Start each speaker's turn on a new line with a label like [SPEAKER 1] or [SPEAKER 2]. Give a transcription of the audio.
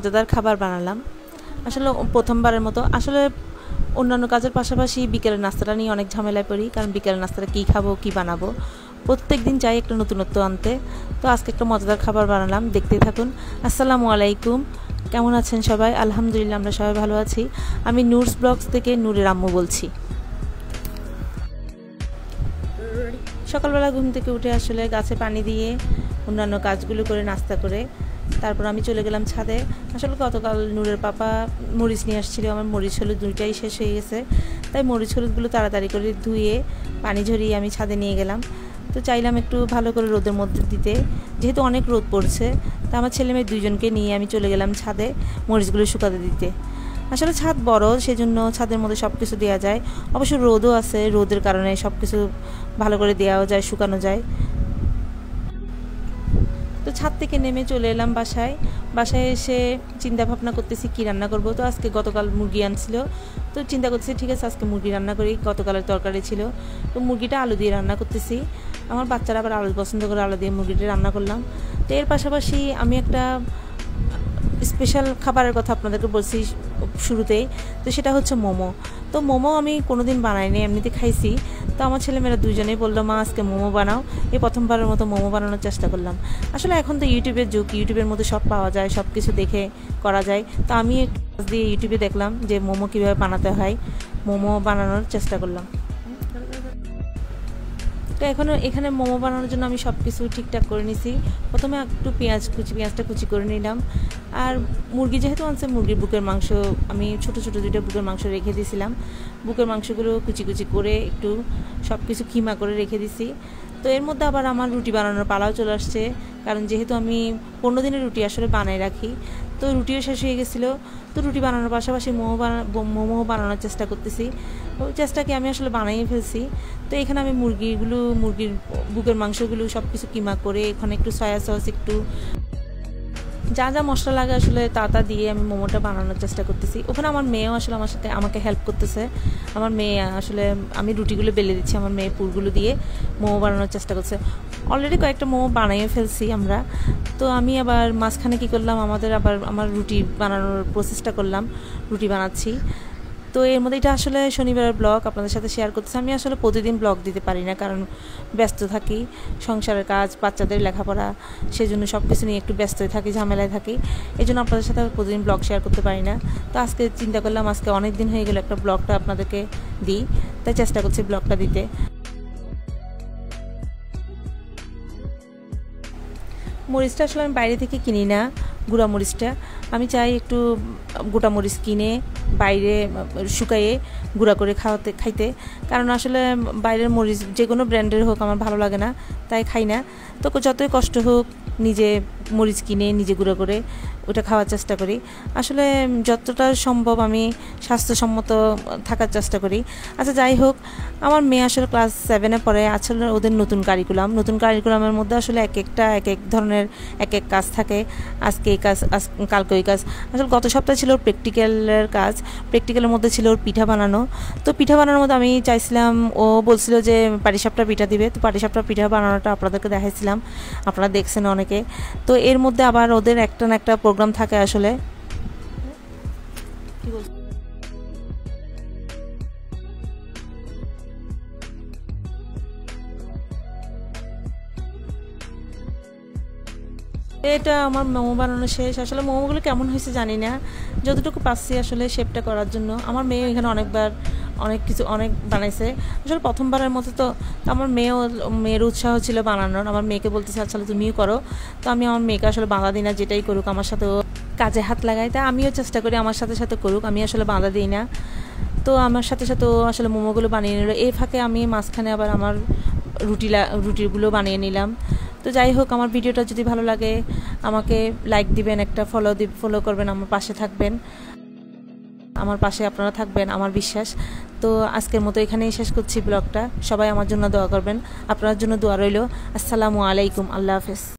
[SPEAKER 1] মজাদার খাবার বানালাম। আসলে প্রথমবারের মতো আসলে অন্যান্য কাজের পাশাপাশি বিকেলের নাস্তাটা নিয়ে অনেক ঝামেলায় পড়ি, কারণ বিকেলের নাস্তাটা কী খাবো কী বানাবো, প্রত্যেক দিন চাই একটা নতুনত্ব আনতে। তো আজকে একটা মজাদার খাবার বানালাম, দেখতেই থাকুন। আসসালামু আলাইকুম, কেমন আছেন সবাই? আলহামদুলিল্লাহ, আমরা সবাই ভালো আছি। আমি নূরস ব্লগস থেকে নূরের আম্মু বলছি। সকালবেলা ঘুম থেকে উঠে আসলে গাছে পানি দিয়ে অন্যান্য কাজগুলো করে নাস্তা করে তারপর আমি চলে গেলাম ছাদে। আসলে গতকাল নূরের পাপা মরিচ নিয়ে আসছিল, আমার মরিচ হলুদ দুইটাই শেষ হয়ে গেছে, তাই মরিচ হলুদগুলো তাড়াতাড়ি করে ধুয়ে পানি ঝরিয়ে আমি ছাদে নিয়ে গেলাম। তো চাইলাম একটু ভালো করে রোদের মধ্যে দিতে, যেহেতু অনেক রোদ পড়ছে। তা আমার ছেলে মেয়ে দুইজনকে নিয়ে আমি চলে গেলাম ছাদে মরিচগুলো শুকাতে দিতে। আসলে ছাদ বড়, সেজন্য ছাদের মধ্যে সব কিছু দেওয়া যায়। অবশ্য রোদও আছে, রোদের কারণে সব কিছু ভালো করে দেওয়াও যায়, শুকানো যায়। তো ছাদ থেকে নেমে চলে এলাম বাসায়। এসে চিন্তা ভাবনা করতেছি কী রান্না করব। তো আজকে গতকাল মুরগি আনছিল, তো চিন্তা করতেছি ঠিক আছে আজকে মুরগি রান্না করি, গতকালের তরকারি ছিল। তো মুরগিটা আলু দিয়ে রান্না করতেছি। আমার বাচ্চারা আবার আলু পছন্দ করে, আলু দিয়ে মুরগিটা রান্না করলাম। তো এর পাশাপাশি আমি একটা স্পেশাল খাবারের কথা আপনাদেরকে বলছি শুরুতেই, তো সেটা হচ্ছে মোমো। তো মোমো আমি কোনোদিন বানাইনি, এমনিতে খাইছি। তো আমার ছেলেমেয়েরা দুজনেই বললো মা আজকে মোমো বানাও। এই প্রথমবারের মতো মোমো বানানোর চেষ্টা করলাম। আসলে এখন তো ইউটিউবের যুগ, ইউটিউবের মধ্যে সব পাওয়া যায়, সব কিছু দেখে করা যায়। তো আমি দিয়ে ইউটিউবে দেখলাম যে মোমো কীভাবে বানাতে হয়, মোমো বানানোর চেষ্টা করলাম। তো এখানে মোমো বানানোর জন্য আমি সব কিছু ঠিকঠাক করে নিছি। প্রথমে একটু পেঁয়াজটা কুচি করে নিলাম। আর মুরগি যেহেতু আনছে, মুরগির বুকের মাংস আমি ছোটো ছোটো দুইটা বুকের মাংস রেখে দিয়েছিলাম। বুকের মাংসগুলো কুচি করে একটু সব কিছু কিমা করে রেখে দিছি। তো এর মধ্যে আবার আমার রুটি বানানোর পালাও চলে আসছে, কারণ যেহেতু আমি 15 দিনের রুটি আসলে বানাই রাখি, তো রুটিও শেষ হয়ে গেছিলো। তো রুটি বানানোর পাশাপাশি মোমো বানানোর চেষ্টা করতেছি। ওই চেষ্টাকে আমি আসলে বানাই ফেলছি। তো এখানে আমি মুরগির বুকের মাংসগুলো সব কিছু কিমা করে এখানে একটু সয়া সস, একটু যা যা মশলা লাগে আসলে তা দিয়ে আমি মোমোটা বানানোর চেষ্টা করতেছি। ওখানে আমার মেয়েও আসলে আমাকে হেল্প করতেছে। আমার মেয়ে আসলে আমি রুটিগুলো বেলে দিচ্ছি, আমার মেয়ে পুরগুলো দিয়ে মোমো বানানোর চেষ্টা করছে। অলরেডি কয়েকটা মোমো বানিয়ে ফেলছি আমরা। তো আমি আবার মাঝখানে কী করলাম, আমার রুটি বানানোর প্রসেসটা করলাম, রুটি বানাচ্ছি। তো এর মধ্যে এটা আসলে শনিবারের ব্লগ আপনাদের সাথে শেয়ার করতেছি। আমি আসলে প্রতিদিন ব্লগ দিতে পারি না, কারণ ব্যস্ত থাকি, সংসারের কাজ, বাচ্চাদের লেখাপড়া, সেজন্য সব কিছু নিয়ে একটু ব্যস্তই থাকি, ঝামেলায় থাকি। এই জন্য আপনাদের সাথে প্রতিদিন ব্লগ শেয়ার করতে পারি না। তো আজকে চিন্তা করলাম আজকে অনেক দিন হয়ে গেল একটা ব্লগটা আপনাদেরকে দিই, তাই চেষ্টা করছি ব্লগটা দিতে। মরিচটা আসলে আমি বাইরে থেকে কিনি না, গুঁড়া মরিচটা আমি চাই একটু গোটা মরিচ কিনে বাইরে শুকাইয়ে গুঁড়া করে খাইতে, কারণ আসলে বাইরের মরিচ যে কোনো ব্র্যান্ডের হোক আমার ভালো লাগে না, তাই খাই না। তো যতই কষ্ট হোক নিজে মরিচ কিনে নিজে গুঁড়ো করে ওটা খাওয়ার চেষ্টা করি। আসলে যতটা সম্ভব আমি স্বাস্থ্যসম্মত থাকার চেষ্টা করি। আচ্ছা যাই হোক, আমার মেয়ে আসলে ক্লাস 7-এ পড়ে। আসলে ওদের নতুন কারিকুলামের মধ্যে আসলে এক এক ধরনের এক কাজ থাকে। আজকে এই কাজ, কালকে ওই কাজ। আসলে গত সপ্তাহে ছিল ওর প্র্যাকটিক্যালের মধ্যে ছিল ওর পিঠা বানানো। তো পিঠা বানানোর মধ্যে আমি চাইছিলাম, ও বলছিল যে পাটিসাপটা পিঠা দিবে, তো পাটিসাপটা পিঠা বানানোটা আপনাদেরকে দেখাইছিলাম, আপনারা দেখছেন অনেকে। তো এর মধ্যে আবার ওদের একটা না একটা প্রোগ্রাম থাকে আসলে। কি বলছি, এটা আমার মোমো বানানো শেষ। আসলে মোমোগুলো কেমন হয়েছে জানি না, যতটুকু পাচ্ছি আসলে শেপটা করার জন্য। আমার মেয়ে এখানে অনেক বানাইছে আসলে প্রথমবারের মতো। তো আমার মেয়ের উৎসাহ ছিল বানানোর। আমার মেয়েকে বলতেছে আসলে তুমিও করো। তো আমি আমার মেয়েকে আসলে বাধা দিই না, যেটাই করুক আমার সাথে কাজে হাত লাগাই, তাই আমিও চেষ্টা করি আমার সাথে করুক, আমি আসলে বাধা দিই না। তো আমার সাথে ও আসলে মোমোগুলো বানিয়ে নিল। এই ফাঁকে আমি মাঝখানে আবার আমার রুটিগুলো বানিয়ে নিলাম। তো যাই হোক, আমার ভিডিওটা যদি ভালো লাগে আমাকে লাইক দিবেন, একটা ফলো করবেন, আমার পাশে থাকবেন, আমার পাশে আপনারা থাকবেন আমার বিশ্বাস। তো আজকের মতো এখানেই শেষ করছি ব্লগটা। সবাই আমার জন্য দোয়া করবেন, আপনার জন্য দোয়া রইল। আসসালামু আলাইকুম, আল্লাহ হাফেজ।